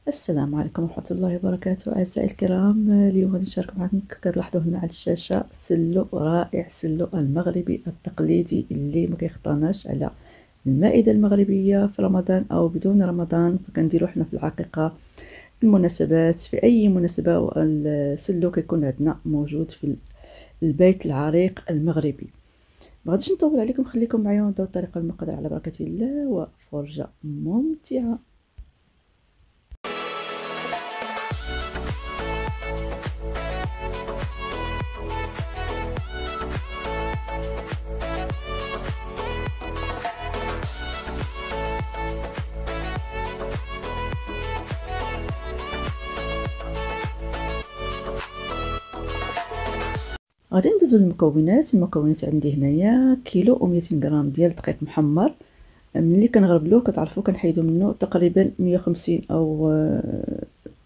السلام عليكم ورحمة الله وبركاته أعزائي الكرام. اليوم غادي نشارك معكم كتلاحظوا هنا على الشاشة سلو رائع، سلو المغربي التقليدي اللي ما كيخطاناش على المائدة المغربية في رمضان أو بدون رمضان، فكنديرو حنا في العقيقة، في المناسبات، في أي مناسبة السلو كيكون عندنا موجود في البيت العريق المغربي. ما غاديش نطول عليكم، خليكم معايا ونبداو الطريقة المقدرة على بركة الله وفرجة ممتعة. غادي ندوزو المكونات عندي هنايا كيلو و200 غرام ديال دقيق محمر. ملي كنغربلوه كتعرفوا كنحيدو منه تقريبا 150 او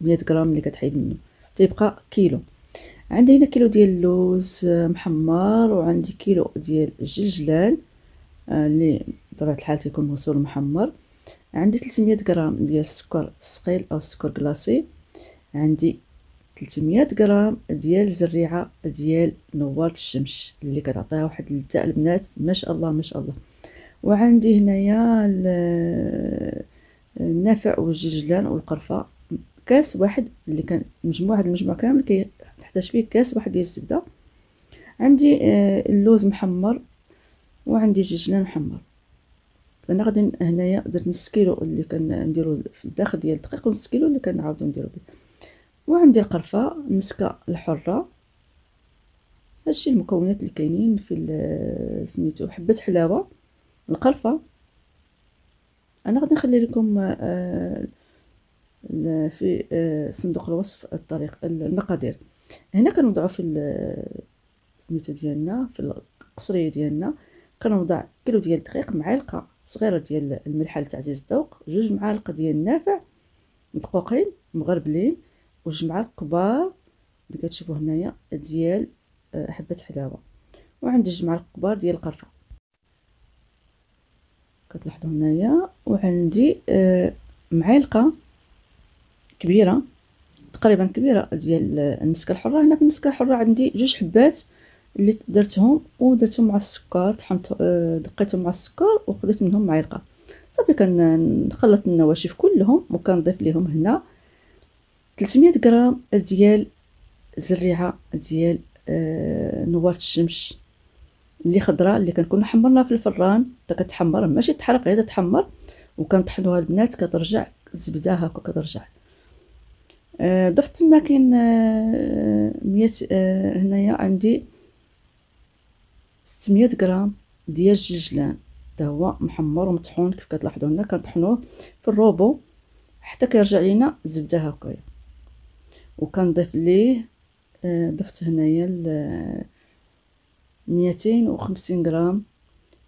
100 غرام اللي كتحيد منه تيبقى كيلو. عندي هنا كيلو ديال اللوز محمر، وعندي كيلو ديال الجلجلان اللي بطبيعه الحال تيكون مغسول محمر. عندي 300 غرام ديال السكر الثقيل او السكر كلاصي. عندي 300 غرام ديال الزريعه ديال نوار الشمس اللي كتعطيها واحد اللذة البنات ما شاء الله ما شاء الله. وعندي هنايا النافع والجلجلان والقرفه، كاس واحد اللي كان مجموع هذا المجموع كامل كنحتاج فيه كاس واحد ديال الزبده. عندي اللوز محمر، وعندي الجلجلان محمر. انا غادي هنايا درت نص كيلو اللي كنديرو في الداخل ديال الدقيق، ونص كيلو اللي كنعاودو نديرو به. وعندي القرفه المسكه الحره. هادشي المكونات اللي كاينين في سميتو حبه حلاوه. القرفه انا غادي نخلي لكم في صندوق الوصف الطريق المقادير. هنا كنوضعوا في سميتو ديالنا في القصريه ديالنا، كنوضع كيلو ديال الدقيق، معلقه صغيره ديال الملح لتعزيز الذوق، 2 معالق ديال النافع مدقوقين مغربلين، و2 معالق كبار اللي كتشوفوا هنايا ديال حبه حلاوه. وعندي 2 معالق كبار ديال القرفه كتلاحظوا هنايا. وعندي معلقه كبيره تقريبا كبيره ديال المسكه الحره. هنا في المسكه الحره عندي 2 حبات اللي درتهم مع السكر، طحنت دقيتهم مع السكر وخديت منهم معلقه. صافي كنخلط النواشف كلهم، وكنضيف لهم هنا 300 غرام ديال الزريعه ديال نوار الشمس اللي خضراء، اللي كنكونوا حمرنا في الفران حتى كتحمر، ماشي تحرق غير تحمر. وكنطحنوها البنات كترجع زبده هكا كترجع. ضفت ما كاين 100 هنايا عندي 600 غرام ديال الجلجلان، حتى هو محمر ومطحون كيف كتلاحظوا هنا. كنطحنوه في الروبو حتى كيرجع لينا زبده هكايا. وكنضيف ليه ضفت هنايا 250 غرام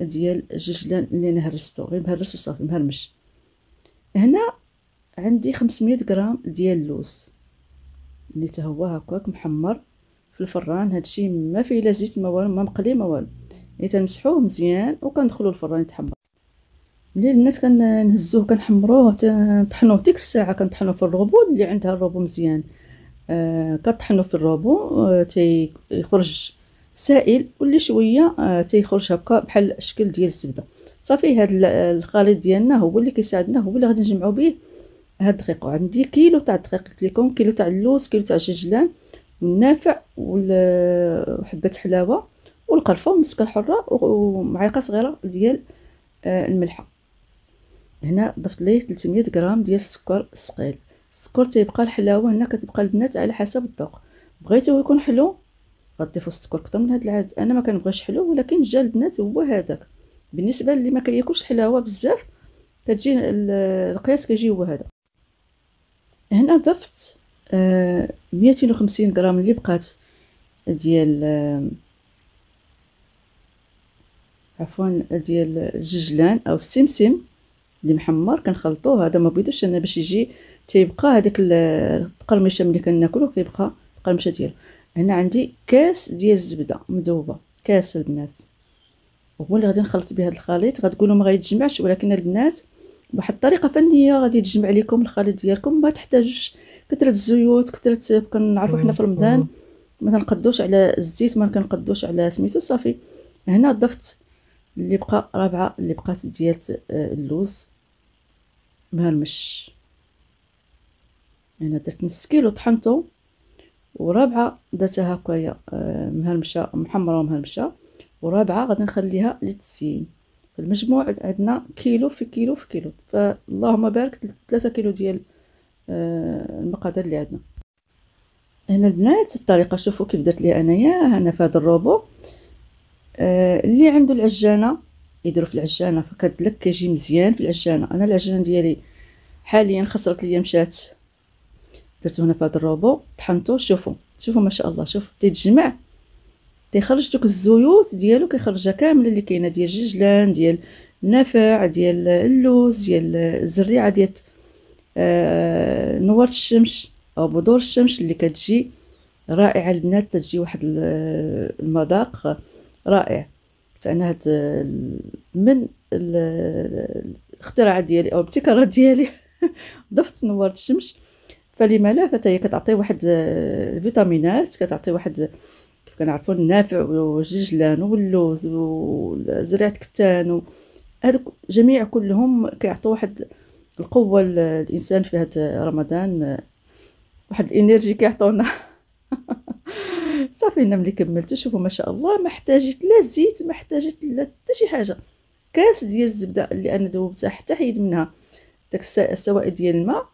ديال الجلجلان اللي انا هرستو، غير مهرس وصافي مهرمش. هنا عندي 500 غرام ديال اللوز اللي حتى هو هكاك محمر في الفران. هادشي ما فيه لا زيت ما والو، ما مقلي ما والو، يعني تنمسحوه مزيان وكندخلوا الفران يتحمر. ملي البنات كنهزوه كنحمروه نطحنوه ديك الساعه، كنطحنوه في الروبو اللي عندها الروبو مزيان. كطحنوه في الروبو تيخرج سائل، واللي شويه تيخرج هكا بحال شكل ديال الزبده. صافي هاد الخليط ديالنا هو اللي كيساعدنا، هو اللي غادي نجمعوا به هاد الدقيق. وعندي كيلو تاع الدقيق قلت لكم، كيلو تاع اللوز، كيلو تاع الجلجلان والنافع وحبه حلاوه والقرفه والمسكه الحره، ومعلقه صغيره ديال الملحه. هنا ضفت ليه 300 غرام ديال السكر الثقيل. السكر تيبقى الحلاوه هنا كتبقى البنات على حسب الذوق. بغيتوه يكون حلو غتضيفوا السكر اكثر من هذا العدد. انا ما كنبغيش حلو، ولكن جا البنات هو هذاك. بالنسبه اللي ما كياكلش حلاوه بزاف كتجي القياس كيجي هو هذا. هنا ضفت 250 غرام اللي بقات ديال عفوا ديال الجلجلان او السمسم اللي محمر. كنخلطوه، هذا ما بيدوش انا باش يجي تيبقى هذاك القرمشه ملي كناكلو كيبقى القرمشه ديالو. هنا عندي كاس ديال الزبده مذوبه، كاس البنات، هو اللي غادي نخلط به هذا الخليط. غتقولوا ما غيتجمعش، ولكن البنات بواحد الطريقه فنيه غادي تجمع لكم الخليط ديالكم، ما تحتاجوش كثره الزيوت، كثره كنعرفوا حنا في رمضان ما تنقدوش على الزيت، ما كنقدوش على سميتو. صافي هنا ضفت اللي بقى رابعه اللي بقات ديال اللوز مهرمش. هنا درت نص كيلو طحنته، ورابعه درتها هكايا مهرمشه محمره ومهرمشه، ورابعه غادي نخليها للتزيين. المجموع عندنا كيلو في كيلو في كيلو، فاللهم بارك 3 كيلو ديال المقادير اللي عندنا. هنا البنات الطريقه شوفوا كيف درت ليها انايا. هنا في هذا الروبو اللي عنده العجانه يديروا في العجانه، فكتدلك كيجي مزيان في العجانه. انا العجانه ديالي حاليا خسرت ليا مشات، درته هنا في هذا الروبو طحنته. شوفوا ما شاء الله، شوف تيتجمع تيخرج دوك الزيوت ديالو، كيخرجها كامله اللي كاينه ديال الججلان ديال النافع ديال اللوز ديال الزريعه ديال نوار الشمس او بذور الشمس اللي كتجي رائعه البنات، تجي واحد المذاق رائع. فانا هاد من الاختراع ديالي او الابتكارات ديالي ضفت نوار الشمس. فلما لا، فهي كتعطي واحد الفيتامينات، كتعطي واحد كيف كنعرفوا النافع والججلان واللوز وزريعه الكتان، هذوك جميع كلهم كيعطوا واحد القوه الانسان في هذا رمضان، واحد الانرجي كيعطونا. صافي هنا ملي كملت شوفوا ما شاء الله، ما احتاجيت لا زيت، ما احتاجيت لا حتى شي حاجه. كاس ديال الزبده اللي انا ذوبتها حتى حيد منها داك السوائل ديال الماء،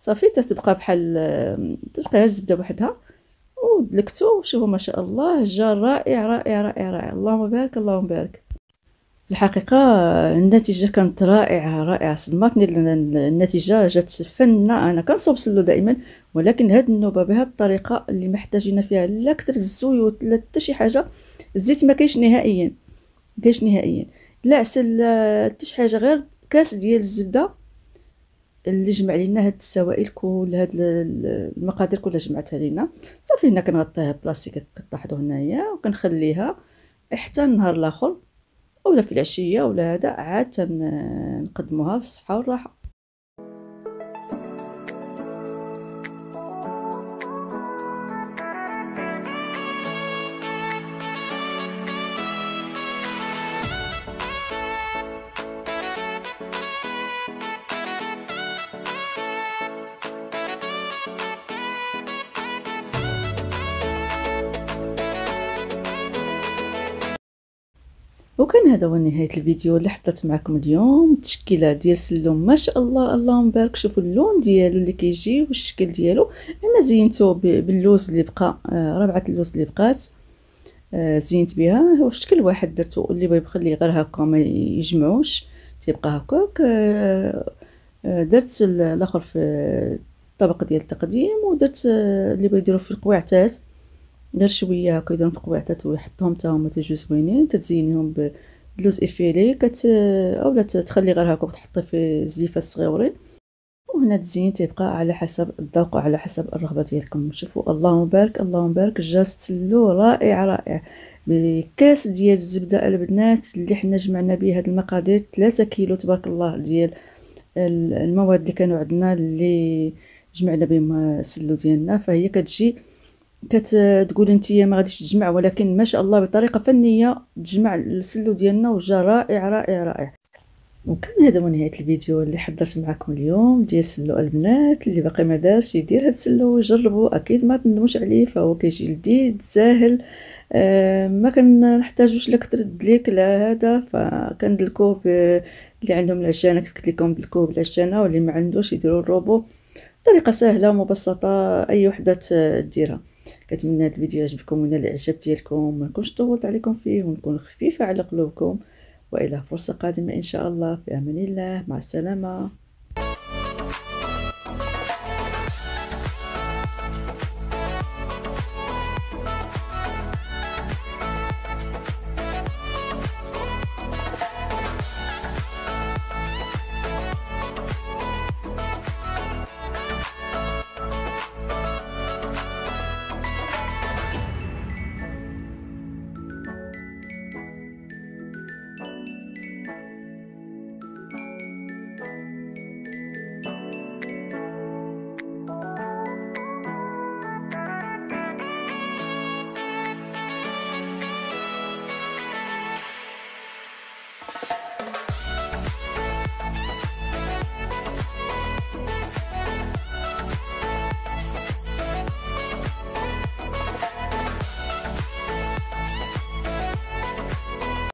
صافي تتبقى بحال تبقى الزبده بوحدها، ودلكتو. شوفوا ما شاء الله جا رائع رائع رائع رائع، اللهم بارك اللهم بارك. الحقيقه النتيجه كانت رائعه رائعه، صدمتني النتيجه جات فنه. انا كنصوب سلو دائما، ولكن هاد النوبه بهذه الطريقه اللي ما احتاجينا فيها لا كثر الزيوت لا حتى شي حاجه. الزيت ما كاينش نهائيا، ما كاينش نهائيا، لا عسل لا حتى شي حاجه، غير كاس ديال الزبده اللي جمع لينا هاد السوائل كل هاد المقادير كلها جمعتها لينا. صافي هنا كنغطيها بلاستيك كتلاحظوا هنايا، وكنخليها حتى النهار الاخر اولا في العشيه ولا هذا عاد نقدموها بالصحه والراحه. وكان هذا هو نهايه الفيديو اللي حطيت معكم اليوم. التشكيله ديال السلوم ما شاء الله اللهم بارك، شوفوا اللون ديالو اللي كيجي والشكل ديالو. انا زينته باللوز اللي بقى، ربعه اللوز اللي بقات زينت بها. هو شكل واحد درتو، اللي بغى يخليه غير هكا ما يجمعوش تيبقى هكاك. درت الاخر في الطبق ديال التقديم، ودرت اللي بغى يديروا في القويعتات غير شويه هكا يديرهم في قويعتات ويحطهم حتى هما تيجيو زوينين. تزينيهم بلوز افيلي اولا تخلي غير هكا وتحطي في الزيفات الصغيورين. وهنا التزيين تيبقى على حسب الذوق وعلى حسب الرغبه ديالكم. شوفوا اللهم بارك اللهم بارك، جا سلو رائع رائع بكاس ديال الزبده البنات اللي حنا جمعنا به هاد المقادير. 3 كيلو تبارك الله ديال المواد اللي كانوا عندنا اللي جمعنا بهم السلو ديالنا. فهي كتجي كتقول انتيا ما غاديش تجمع، ولكن ما شاء الله بطريقه فنيه تجمع السلو ديالنا وجا رائع رائع رائع. وكان هذا هو نهايه الفيديو اللي حضرت معكم اليوم ديال سلو البنات. اللي باقي ما دارش يدير هذا السلو ويجربوا، اكيد ما تندموش عليه، فهو كيجي لذيذ ساهل. ما كنحتاجوش لا كثر الدليك لا هذا، فكندلكوه اللي عندهم العجانه كيف قلت لكم دلكوه بالعجانه، واللي ما عندوش يديروا الروبو. طريقه سهله ومبسطه اي وحده ديرها. كنتمنى هذا الفيديو يعجبكم ونال الاعجاب ديالكم، ما نكونش طولت عليكم فيه ونكون خفيفه على قلوبكم. والى فرصه قادمه ان شاء الله، في امان الله، مع السلامه.